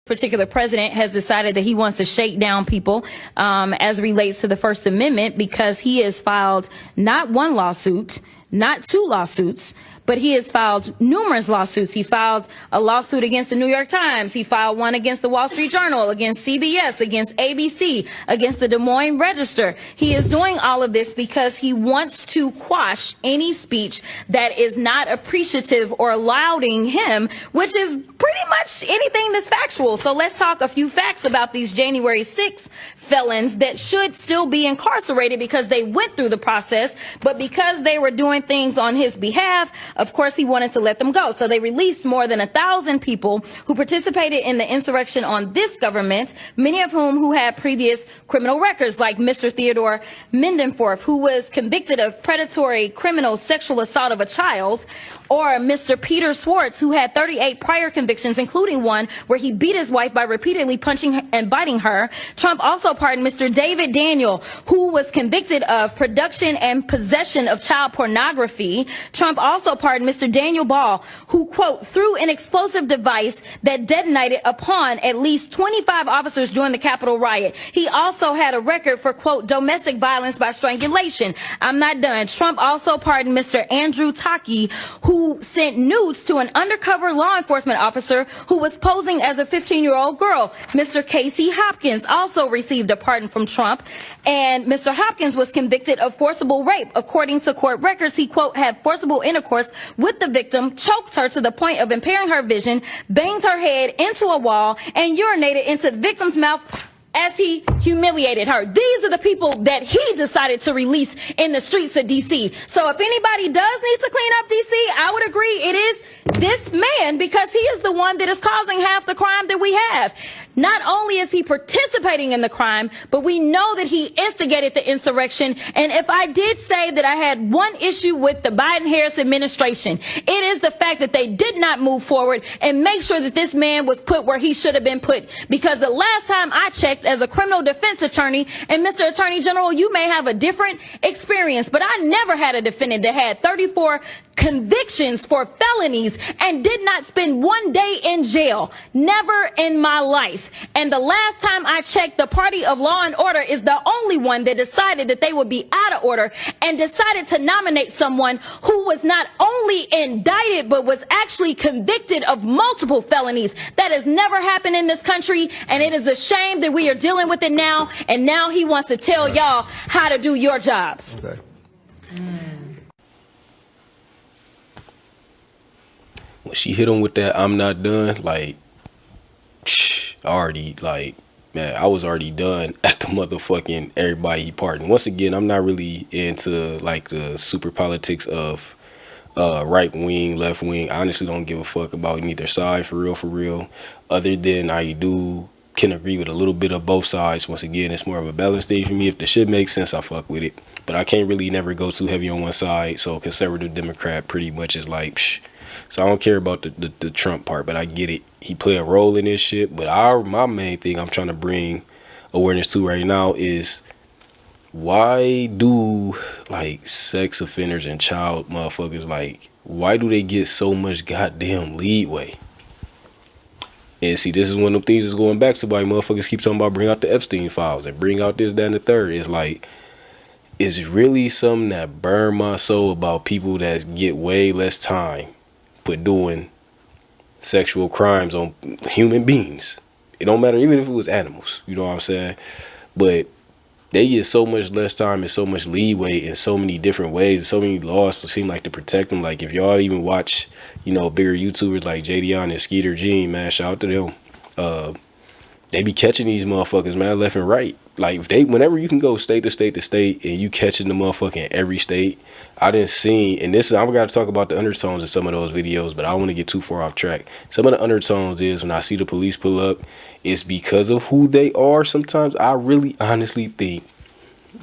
particular president has decided that he wants to shake down people as relates to the First Amendment, because he has filed not one lawsuit, not two lawsuits, but he has filed numerous lawsuits. He filed a lawsuit against the New York Times. He filed one against the Wall Street Journal, against CBS, against ABC, against the Des Moines Register. He is doing all of this because he wants to quash any speech that is not appreciative or lauding him, which is pretty much anything that's factual. So let's talk a few facts about these January 6th felons that should still be incarcerated because they went through the process, but because they were doing things on his behalf, of course, he wanted to let them go. So they released more than 1,000 people who participated in the insurrection on this government, many of whom had previous criminal records, like Mr. Theodore Mendenforth, who was convicted of predatory criminal sexual assault of a child, or Mr. Peter Schwartz, who had 38 prior convictions, including one where he beat his wife by repeatedly punching and biting her. Trump also pardoned Mr. David Daniel, who was convicted of production and possession of child pornography. Trump also pardoned Mr. Daniel Ball, who, quote, threw an explosive device that detonated upon at least 25 officers during the Capitol riot. He also had a record for, quote, domestic violence by strangulation. I'm not done. Trump also pardoned Mr. Andrew Taki, who sent nudes to an undercover law enforcement officer who was posing as a 15-year-old girl. Mr. Casey Hopkins also received a pardon from Trump, and Mr. Hopkins was convicted of forcible rape. According to court records, he, quote, had forcible intercourse with the victim, choked her to the point of impairing her vision, banged her head into a wall, and urinated into the victim's mouth as he humiliated her. These are the people that he decided to release in the streets of D.C. So if anybody does need to clean up D.C., I would agree it is this man, because he is the one that is causing half the crime that we have. Not only is he participating in the crime, but we know that he instigated the insurrection. And if I did say that I had one issue with the Biden-Harris administration, it is the fact that they did not move forward and make sure that this man was put where he should have been put. Because the last time I checked as a criminal defense attorney, and Mr. Attorney General, you may have a different experience, but I never had a defendant that had 34 convictions for felonies and did not spend one day in jail. Never in my life. And the last time I checked, the party of law and order is the only one that decided that they would be out of order and decided to nominate someone who was not only indicted but was actually convicted of multiple felonies. That has never happened in this country, and it is a shame that we are dealing with it now, and now he wants to tell y'all how to do your jobs. Okay. When she hit him with that "I'm not done," like, already, like, man, I was already done at the motherfucking everybody he pardoned. Once again, I'm not really into like the super politics of right wing, left wing. I honestly don't give a fuck about neither side, for real. Other than I can agree with a little bit of both sides. Once again, it's more of a balance thing for me. If the shit makes sense, I fuck with it. But I can't really never go too heavy on one side. So conservative Democrat pretty much is like, psh. So I don't care about the Trump part, but I get it. He play a role in this shit. But my main thing I'm trying to bring awareness to right now is, why do like sex offenders and child motherfuckers, like, why do they get so much goddamn leeway? And see, this is one of the things that's going back to why motherfuckers keep talking about bring out the Epstein files and bring out this, that, and the third. It's like, it's really something that burn my soul about people that get way less time for doing sexual crimes on human beings. It don't matter, even if it was animals, you know what I'm saying? But they get so much less time and so much leeway in so many different ways, and so many laws to seem like to protect them. Like, if y'all even watch, you know, bigger YouTubers like JDon and Skeeter Gene, man, shout out to them. They be catching these motherfuckers, man, left and right. Like, whenever you can go state to state to state and you catching the motherfucker in every state. I didn't see, and this is, I'm gonna talk about the undertones in some of those videos, but I don't want to get too far off track. Some of the undertones is when I see the police pull up, it's because of who they are. Sometimes I really honestly think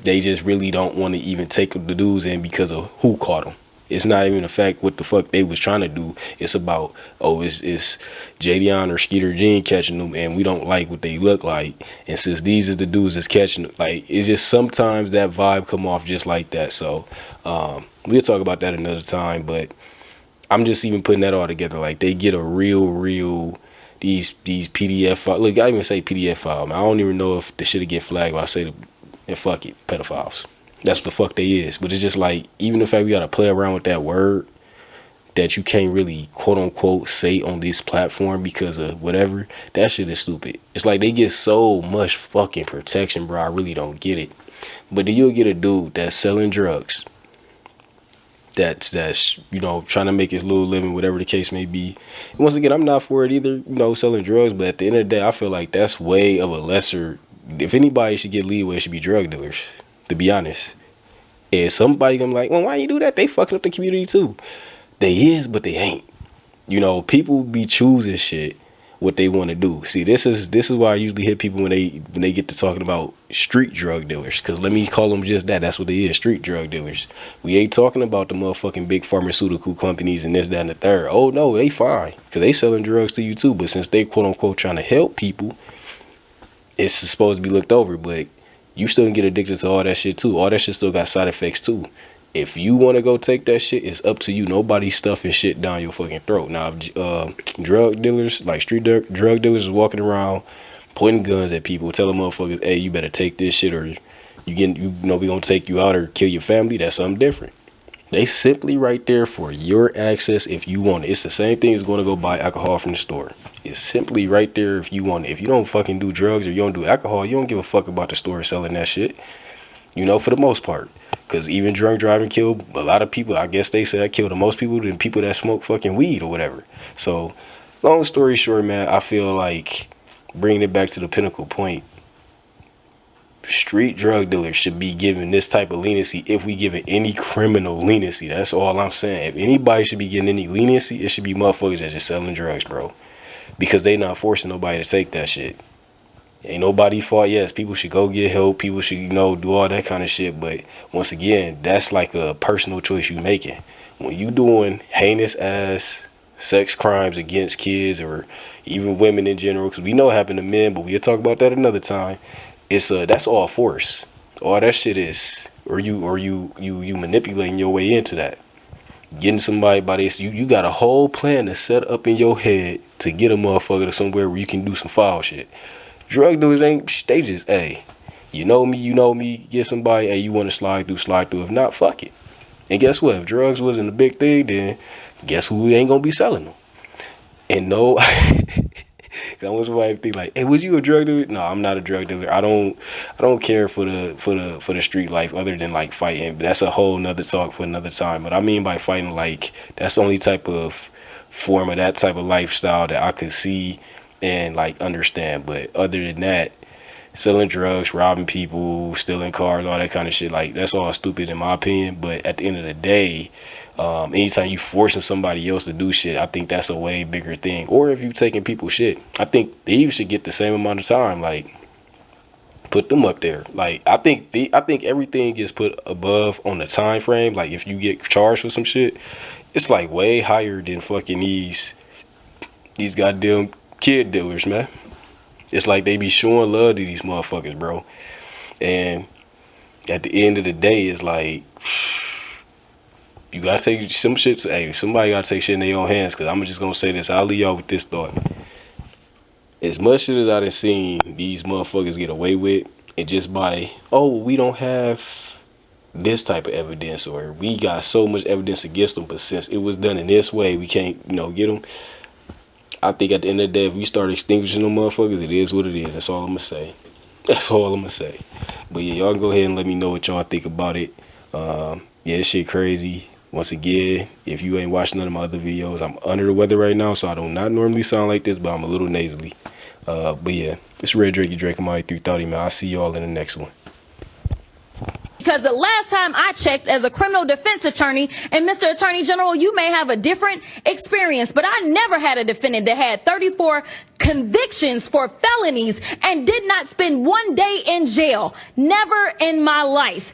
they just really don't want to even take the dudes in because of who caught them. It's not even the fact what the fuck they was trying to do. It's about, oh, it's JDon or Skeeter Gene catching them, and we don't like what they look like. And since these is the dudes that's catching them, like, it's just sometimes that vibe come off just like that. So we'll talk about that another time. But I'm just even putting that all together. Like, they get a real these PDF files. Look, I even say PDF file. Man, I don't even know if the shit get flagged. But I say, and fuck it, pedophiles. That's what the fuck they is. But it's just like, even the fact we gotta play around with that word that you can't really quote unquote say on this platform because of whatever, that shit is stupid. It's like they get so much fucking protection, bro. I really don't get it. But then you'll get a dude that's selling drugs, that's you know, trying to make his little living, whatever the case may be. And once again, I'm not for it either, you know, selling drugs, but at the end of the day, I feel like that's way of a lesser, if anybody should get leeway, it should be drug dealers, to be honest. And somebody gonna be like, well, why you do that? They fucking up the community too. They is, but they ain't. You know, people be choosing shit what they want to do. See, this is why I usually hit people when they get to talking about street drug dealers. Because let me call them just that. That's what they is, street drug dealers. We ain't talking about the motherfucking big pharmaceutical companies and this, that, and the third. Oh, no, they fine. Because they selling drugs to you too. But since they quote unquote trying to help people, it's supposed to be looked over. But you still can get addicted to all that shit too. All that shit still got side effects too. If you want to go take that shit, it's up to you. Nobody's stuffing shit down your fucking throat. Now, drug dealers, like street drug dealers, is walking around pointing guns at people, telling motherfuckers, "Hey, you better take this shit, or we gonna take you out or kill your family." That's something different. They simply right there for your access if you want it. It's the same thing as going to go buy alcohol from the store. It's simply right there if you want it. If you don't fucking do drugs or you don't do alcohol, you don't give a fuck about the store selling that shit. You know, for the most part. Because even drunk driving killed a lot of people. I guess they say that killed the most people than people that smoke fucking weed or whatever. So, long story short, man, I feel like bringing it back to the pinnacle point, street drug dealers should be given this type of leniency if we give it any criminal leniency. That's all I'm saying. If anybody should be getting any leniency, it should be motherfuckers that's just selling drugs, bro. Because they not forcing nobody to take that shit. Ain't nobody fault. Yes, people should go get help. People should, you know, do all that kind of shit. But once again, that's like a personal choice you making. When you doing heinous ass sex crimes against kids or even women in general, because we know it happened to men, but we'll talk about that another time. It's that's all force. All that shit is, or you manipulating your way into that. Getting somebody by this, you got a whole plan to set up in your head to get a motherfucker to somewhere where you can do some foul shit. Drug dealers ain't, they just, hey, you know me, get somebody, hey, you want to slide through. If not, fuck it. And guess what? If drugs wasn't a big thing, then guess who ain't going to be selling them? And no, I want somebody to think like, hey, was you a drug dealer? No, I'm not a drug dealer. I don't care for the street life other than like fighting. That's a whole nother talk for another time. But I mean by fighting, like, that's the only type of form of that type of lifestyle that I could see and like understand. But other than that, selling drugs, robbing people, stealing cars, all that kind of shit, like, that's all stupid in my opinion. But at the end of the day, anytime you forcing somebody else to do shit, I think that's a way bigger thing. Or if you taking people's shit, I think thieves should get the same amount of time. Like, put them up there. Like, I think everything gets put above on the time frame. Like, if you get charged for some shit, it's like way higher than fucking these goddamn kid dealers, man. It's like they be showing love to these motherfuckers, bro. And at the end of the day, it's like, you gotta take some shit. Hey, somebody gotta take shit in their own hands. Cause I'm just gonna say this. I'll leave y'all with this thought. As much shit as I done seen these motherfuckers get away with, and just by, oh, we don't have this type of evidence, or we got so much evidence against them, but since it was done in this way, we can't, get them. I think at the end of the day, if we start extinguishing them motherfuckers, it is what it is. That's all I'm gonna say. That's all I'm gonna say. But yeah, y'all go ahead and let me know what y'all think about it. Yeah, this shit crazy. Once again, if you ain't watching none of my other videos, I'm under the weather right now, so I do not normally sound like this, but I'm a little nasally. But yeah, it's Red Drakey Drake. I'm out 330, man. I'll see y'all in the next one. Because the last time I checked as a criminal defense attorney, and Mr. Attorney General, you may have a different experience, but I never had a defendant that had 34 convictions for felonies and did not spend one day in jail. Never in my life.